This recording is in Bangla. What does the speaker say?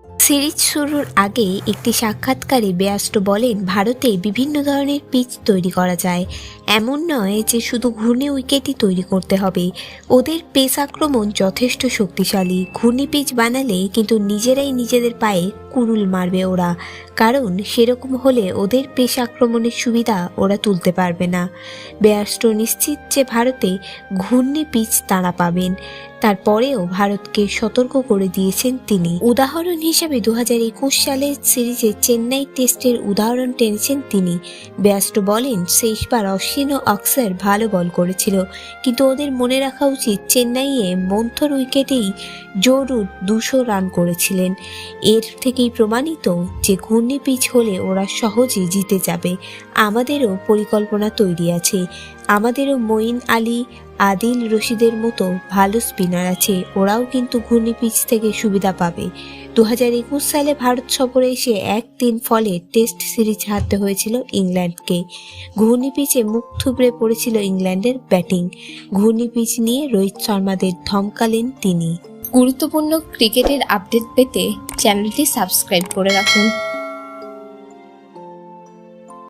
সিরিজ শুরুর আগে একটি সাক্ষাৎকারে বেয়াস্টো বলেন, ভারতে বিভিন্ন ধরনের পিচ তৈরি করা যায়, এমন নয় যে শুধু ঘূর্ণি উইকেটই তৈরি করতে হবে। ওদের পেস আক্রমণ যথেষ্ট শক্তিশালী, ঘূর্ণি পিচ বানালে কিন্তু নিজেরাই নিজেদের পায়ে কুড়ুল মারবে ওরা, কারণ সেরকম হলে ওদের পেস আক্রমণের সুবিধা ওরা তুলতে পারবে না। বেয়াস্টো নিশ্চিত যে ভারতে ঘূর্ণি পিচ তারা পাবেন, তারপরেও ভারতকে সতর্ক করে দিয়েছেন তিনি। উদাহরণ হিসেবে 2021 সালের সিরিজে চেন্নাই টেস্টের উদাহরণ টেনেছেন তিনি। বেয়াস্টো বলেন, শেষবার অশ্বিন ও অক্সার ভালো বল করেছিল, কিন্তু ওদের মনে রাখা উচিত চেন্নাইয়ে মন্থর উইকেটেই জো রুট 200 রান করেছিলেন। এর থেকেই প্রমাণিত যে ঘূর্ণি পিচ হলে ওরা সহজে জিতে যাবে। আমাদেরও পরিকল্পনা তৈরি আছে, আমাদেরও মঈন আলী, আদিল রশিদের মতো ভালো স্পিনার আছে, ওরাও কিন্তু ঘূর্ণি পিচ থেকে সুবিধা পাবে। 2021 সালে ভারত সফরে এসে 1-3 ফলে টেস্ট সিরিজ হারতে হয়েছিল ইংল্যান্ডকে। ঘূর্ণি পিচে মুখ থুবড়ে পড়েছিল ইংল্যান্ডের ব্যাটিং। ঘূর্ণি পিচ নিয়ে রোহিত শর্মাদের ধমকালেন তিনি। গুরুত্বপূর্ণ ক্রিকেটের আপডেট পেতে চ্যানেলটি সাবস্ক্রাইব করে রাখুন।